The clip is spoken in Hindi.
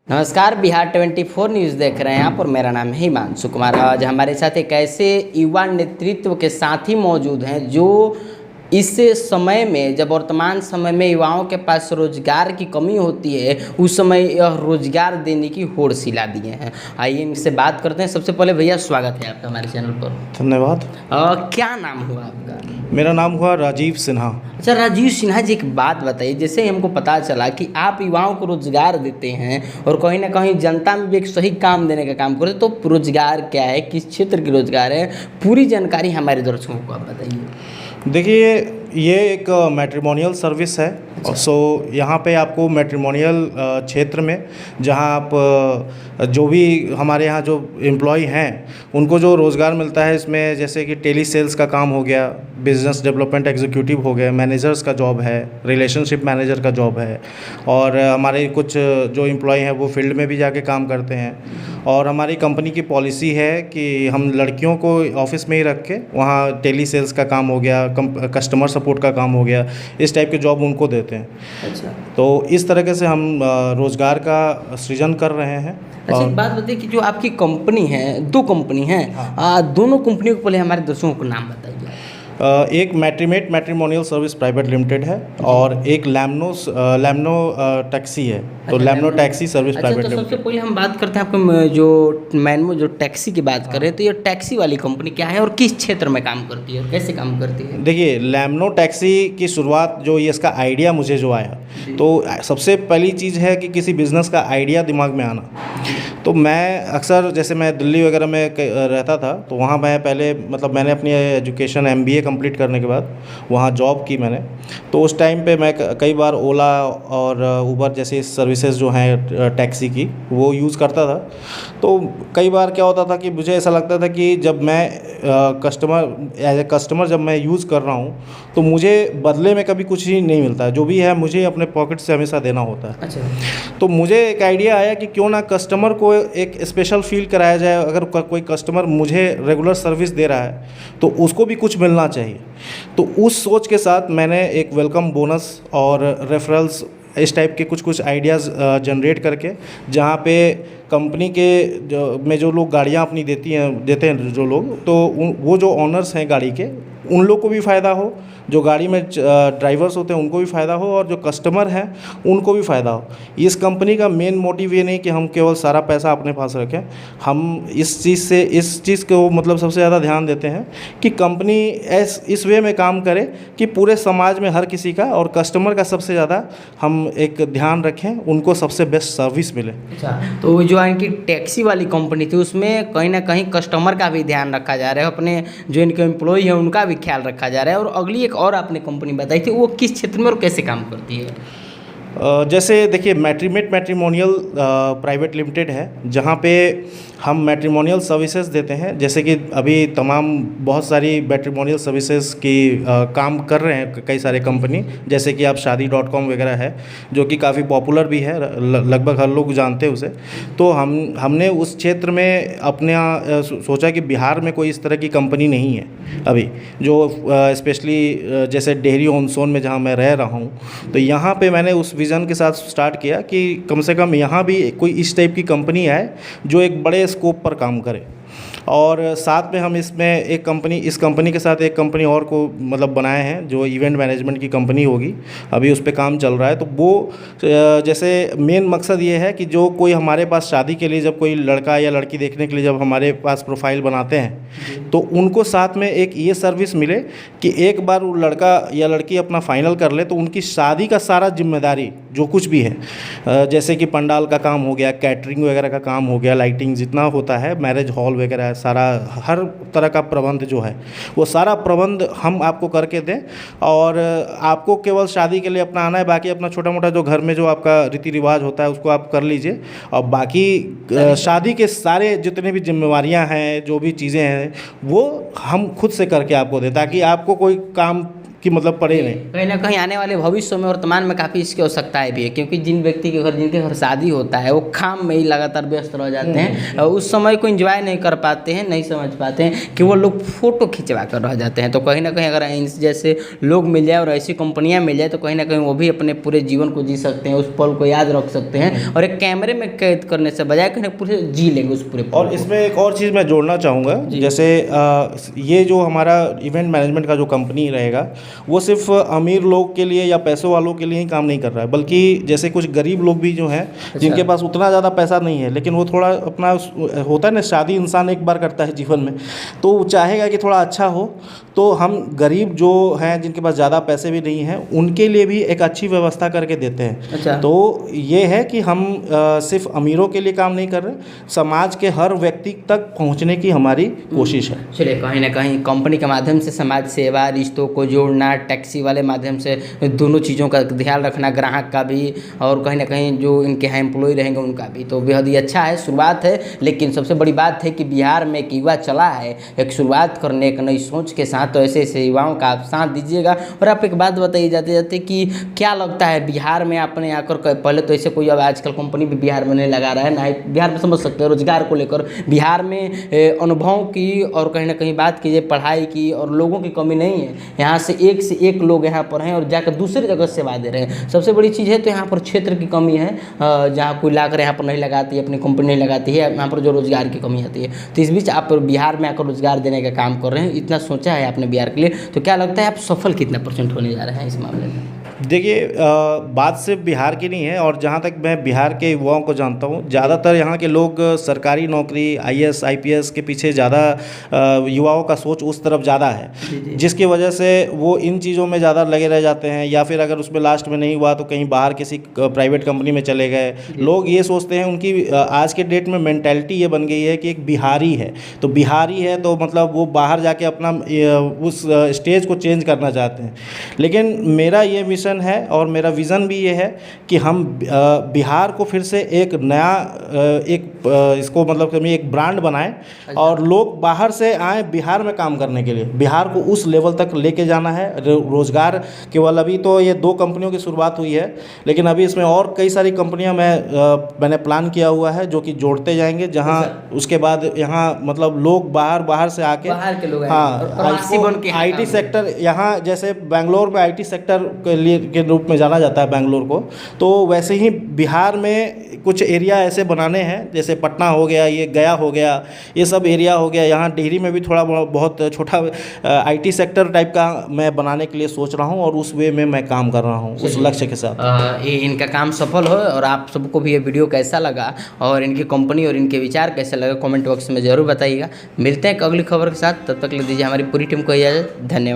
नमस्कार, बिहार 24 न्यूज़ देख रहे हैं आप और मेरा नाम है हिमांशु कुमार। आज हमारे साथ एक ऐसे युवा नेतृत्व के साथी मौजूद हैं जो इस समय में, जब वर्तमान समय में युवाओं के पास रोजगार की कमी होती है, उस समय यह रोजगार देने की होड़ सिला दिए हैं। आइए इनसे बात करते हैं। सबसे पहले भैया स्वागत है आपका हमारे चैनल पर। धन्यवाद। क्या नाम हुआ आपका? मेरा नाम हुआ राजीव सिन्हा। अच्छा राजीव सिन्हा जी, एक बात बताइए। जैसे ही हमको पता चला कि आप युवाओं को रोजगार देते हैं और कहीं ना कहीं जनता में भी एक सही काम देने का काम करते, तो रोजगार क्या है, किस क्षेत्र की रोजगार है, पूरी जानकारी हमारे दर्शकों को आप बताइए। देखिए, ये एक मैट्रिमोनियल सर्विस है। सो यहाँ पे आपको मैट्रिमोनियल क्षेत्र में, जहाँ आप जो भी हमारे यहाँ जो एम्प्लॉय हैं उनको जो रोज़गार मिलता है, इसमें जैसे कि टेली सेल्स का काम हो गया, बिज़नेस डेवलपमेंट एग्जीक्यूटिव हो गया, मैनेजर्स का जॉब है, रिलेशनशिप मैनेजर का जॉब है, और हमारे कुछ जो एम्प्लॉय हैं वो फील्ड में भी जाके काम करते हैं। और हमारी कंपनी की पॉलिसी है कि हम लड़कियों को ऑफिस में ही रख के वहाँ टेली सेल्स का काम हो गया, कस्टमर सपोर्ट का काम हो गया, इस टाइप के जॉब उनको देते हैं। अच्छा, तो इस तरीके से हम रोज़गार का सृजन कर रहे हैं। अच्छा एक बात बताइए कि जो आपकी कंपनी है, दो कंपनी हैं, दोनों कंपनियों को पहले हमारे दर्शकों को नाम बताइए। एक मैट्रीमेट मैट्रिमोनियल सर्विस प्राइवेट लिमिटेड है और एक लैम्नो टैक्सी है। तो अच्छा, लैम्नो टैक्सी सर्विस अच्छा, प्राइवेट तो सबसे लिमिटेड। पहले हम बात करते हैं आपको जो टैक्सी की बात करें, तो ये टैक्सी वाली कंपनी क्या है और किस क्षेत्र में काम करती है और कैसे काम करती है? देखिए, लैम्नो टैक्सी की शुरुआत जो ये इसका आइडिया मुझे जो आया, तो सबसे पहली चीज़ है कि किसी बिज़नेस का आइडिया दिमाग में आना। तो मैं अक्सर, जैसे मैं दिल्ली वगैरह में रहता था, तो वहाँ मैं पहले मैंने अपनी एजुकेशन MBA कंप्लीट करने के बाद वहाँ जॉब की मैंने। तो उस टाइम पे मैं कई बार ओला और उबर जैसी सर्विसेज जो हैं टैक्सी की, वो यूज़ करता था। तो कई बार क्या होता था कि मुझे ऐसा लगता था कि जब मैं एज ए कस्टमर जब मैं यूज़ कर रहा हूँ, तो मुझे बदले में कभी कुछ ही नहीं मिलता है, जो भी है मुझे अपने पॉकेट से हमेशा देना होता है। अच्छा, तो मुझे एक आइडिया आया कि क्यों ना कस्टमर को एक स्पेशल फील कराया जाए। अगर कोई कस्टमर मुझे रेगुलर सर्विस दे रहा है तो उसको भी कुछ मिलना चाहिए। तो उस सोच के साथ मैंने एक वेलकम बोनस और रेफरल्स, इस टाइप के कुछ आइडियाज़ जनरेट करके, जहाँ पे कंपनी के जो लोग गाड़ियाँ अपनी देते हैं जो लोग, तो वो जो ऑनर्स हैं गाड़ी के, उन लोग को भी फ़ायदा हो, जो गाड़ी में ड्राइवर्स होते हैं उनको भी फ़ायदा हो, और जो कस्टमर हैं उनको भी फ़ायदा हो। इस कंपनी का मेन मोटिव ये नहीं कि हम केवल सारा पैसा अपने पास रखें। हम इस चीज़ को सबसे ज़्यादा ध्यान देते हैं कि कंपनी इस वे में काम करे कि पूरे समाज में हर किसी का और कस्टमर का सबसे ज़्यादा हम एक ध्यान रखें, उनको सबसे बेस्ट सर्विस मिले। अच्छा, तो जो इनकी टैक्सी वाली कंपनी थी उसमें कहीं ना कहीं कस्टमर का भी ध्यान रखा जा रहा है, अपने जो इनके एम्प्लॉय हैं उनका भी ख्याल रखा जा रहा है। और अगली एक और आपने कंपनी बताई थी, वो किस क्षेत्र में और कैसे काम करती है? जैसे देखिए, मैट्रिमोनियल प्राइवेट लिमिटेड है, जहाँ पे हम मैट्रिमोनियल सर्विसेज देते हैं। जैसे कि अभी तमाम बहुत सारी मैट्रिमोनियल सर्विसेज की काम कर रहे हैं कई सारे कंपनी, जैसे कि आप शादी.com वगैरह है, जो कि काफ़ी पॉपुलर भी है, लगभग हर लोग जानते हैं उसे। तो हमने उस क्षेत्र में अपने सोचा कि बिहार में कोई इस तरह की कंपनी नहीं है अभी, जो स्पेशली जैसे डेहरी ऑन सोन में जहाँ मैं रह रहा हूँ, तो यहाँ पे मैंने उस विज़न के साथ स्टार्ट किया कि कम से कम यहाँ भी कोई इस टाइप की कंपनी आए जो एक बड़े स्कोप पर काम करे। और साथ में हम इसमें इस कंपनी के साथ एक कंपनी और को बनाए हैं, जो इवेंट मैनेजमेंट की कंपनी होगी। अभी उस पे काम चल रहा है। तो वो जैसे मेन मकसद ये है कि जो कोई हमारे पास शादी के लिए, जब कोई लड़का या लड़की देखने के लिए जब हमारे पास प्रोफाइल बनाते हैं, तो उनको साथ में एक ये सर्विस मिले कि एक बार वो लड़का या लड़की अपना फाइनल कर ले, तो उनकी शादी का सारा जिम्मेदारी जो कुछ भी है, जैसे कि पंडाल का काम हो गया, कैटरिंग वगैरह का काम हो गया, लाइटिंग जितना होता है, मैरिज हॉल वगैरह, सारा हर तरह का प्रबंध जो है, वो सारा प्रबंध हम आपको करके दें। और आपको केवल शादी के लिए अपना आना है, बाकी अपना छोटा मोटा जो घर में जो आपका रीति रिवाज होता है उसको आप कर लीजिए। और बाकी शादी के सारे जितने भी जिम्मेवारियां हैं, जो भी चीज़ें हैं, वो हम खुद से करके आपको दें, ताकि आपको कोई काम कि मतलब पड़े नहीं। कहीं ना कहीं आने वाले भविष्य में वर्तमान में काफ़ी इसकी आवश्यकताएं भी है, क्योंकि जिनके घर शादी होता है वो काम में ही लगातार व्यस्त रह जाते हैं और उस समय को एंजॉय नहीं कर पाते हैं, नहीं समझ पाते हैं कि वो लोग फोटो खिंचवा कर रह जाते हैं। तो कहीं ना कहीं अगर इन जैसे लोग मिल जाए और ऐसी कंपनियां मिल जाए तो कहीं ना कहीं वो भी अपने पूरे जीवन को जी सकते हैं, उस पल को याद रख सकते हैं और एक कैमरे में कैद करने से बजाय कहीं पूरे जी लेंगे उस पूरे पल और को। इसमें एक और चीज़ मैं जोड़ना चाहूँगा, जैसे ये जो हमारा इवेंट मैनेजमेंट का जो कंपनी रहेगा वो सिर्फ अमीर लोग के लिए या पैसों वालों के लिए ही काम नहीं कर रहा है, बल्कि जैसे कुछ गरीब लोग भी जो हैं जिनके पास उतना ज़्यादा पैसा नहीं है लेकिन वो थोड़ा अपना होता है ना, शादी इंसान एक बार करता है जीवन में, तो वो चाहेगा कि थोड़ा अच्छा हो, तो हम गरीब जो हैं जिनके पास ज़्यादा पैसे भी नहीं हैं उनके लिए भी एक अच्छी व्यवस्था करके देते हैं। अच्छा। तो ये है कि हम सिर्फ अमीरों के लिए काम नहीं कर रहे, समाज के हर व्यक्ति तक पहुंचने की हमारी कोशिश है। चलिए, कहीं ना कहीं कंपनी के माध्यम से समाज सेवा, रिश्तों को जोड़ना, टैक्सी वाले माध्यम से दोनों चीज़ों का ध्यान रखना, ग्राहक का भी और कहीं ना कहीं जो इनके यहाँ एम्प्लॉय रहेंगे उनका भी, तो बेहद ही अच्छा है, शुरुआत है। लेकिन सबसे बड़ी बात है कि बिहार में एक युवा चला है एक शुरुआत करने, एक नई सोच के साथ, तो ऐसे ऐसे युवाओं का आप साथ दीजिएगा। और आप एक बात बताइए जाते जाते कि क्या लगता है बिहार में आपने आकर पहले तो ऐसे कोई अब आजकल कंपनी भी बिहार में नहीं लगा रहा है ना, बिहार में समझ सकते हैं रोजगार को लेकर बिहार में अनुभव की और कहीं ना कहीं बात कीजिए पढ़ाई की और लोगों की कमी नहीं है। यहाँ से एक लोग यहाँ पर हैं और जाकर दूसरी जगह सेवा दे रहे हैं। सबसे बड़ी चीज़ है तो यहाँ पर क्षेत्र की कमी है, जहाँ कोई लाकर यहाँ पर नहीं लगाती है, अपनी कंपनी नहीं लगाती है, यहाँ पर जो रोजगार की कमी आती है। तो इस बीच आप बिहार में आकर रोजगार देने का काम कर रहे हैं, इतना सोचा है आपने बिहार के लिए, तो क्या लगता है आप सफल कितना % होने जा रहे हैं इस मामले में? देखिए, बात सिर्फ बिहार की नहीं है, और जहाँ तक मैं बिहार के युवाओं को जानता हूँ ज़्यादातर यहाँ के लोग सरकारी नौकरी IAS IPS के पीछे ज़्यादा युवाओं का सोच उस तरफ ज़्यादा है, जिसकी वजह से वो इन चीज़ों में ज़्यादा लगे रह जाते हैं, या फिर अगर उसमें लास्ट में नहीं हुआ तो कहीं बाहर किसी प्राइवेट कंपनी में चले गए। लोग ये सोचते हैं, उनकी आज के डेट में मेंटालिटी ये बन गई है कि एक बिहारी है तो बिहारी है तो मतलब वो बाहर जाके अपना उस स्टेज को चेंज करना चाहते हैं। लेकिन मेरा ये मिशन है और मेरा विज़न भी ये है कि हम बिहार को फिर से एक नया इसको मतलब कि एक ब्रांड बनाएं और लोग बाहर से आए बिहार में काम करने के लिए। बिहार को उस लेवल तक लेके जाना है। रोज़गार केवल अभी तो ये 2 कंपनियों की शुरुआत हुई है, लेकिन अभी इसमें और कई सारी कंपनियां मैंने प्लान किया हुआ है जो कि जोड़ते जाएंगे, जहां उसके बाद यहाँ मतलब लोग बाहर से आके, बाहर के लोग हाँ, IT सेक्टर, यहाँ जैसे बेंगलोर में IT सेक्टर के रूप में जाना जाता है बेंगलोर को, तो वैसे ही बिहार में कुछ एरिया ऐसे बनाने हैं, जैसे पटना हो गया, ये गया हो गया, ये सब एरिया हो गया। यहाँ टिहरी में भी थोड़ा बहुत छोटा IT सेक्टर टाइप का मैं बनाने के लिए सोच रहा हूँ और उस वे में मैं काम कर रहा हूँ उस लक्ष्य के साथ। इनका काम सफल हो और आप सबको भी ये वीडियो कैसा लगा और इनकी कंपनी और इनके विचार कैसे लगा कमेंट बॉक्स में ज़रूर बताइएगा। मिलते हैं एक अगली खबर के साथ, तब तक ले दीजिए हमारी पूरी टीम को इजाज़त। धन्यवाद।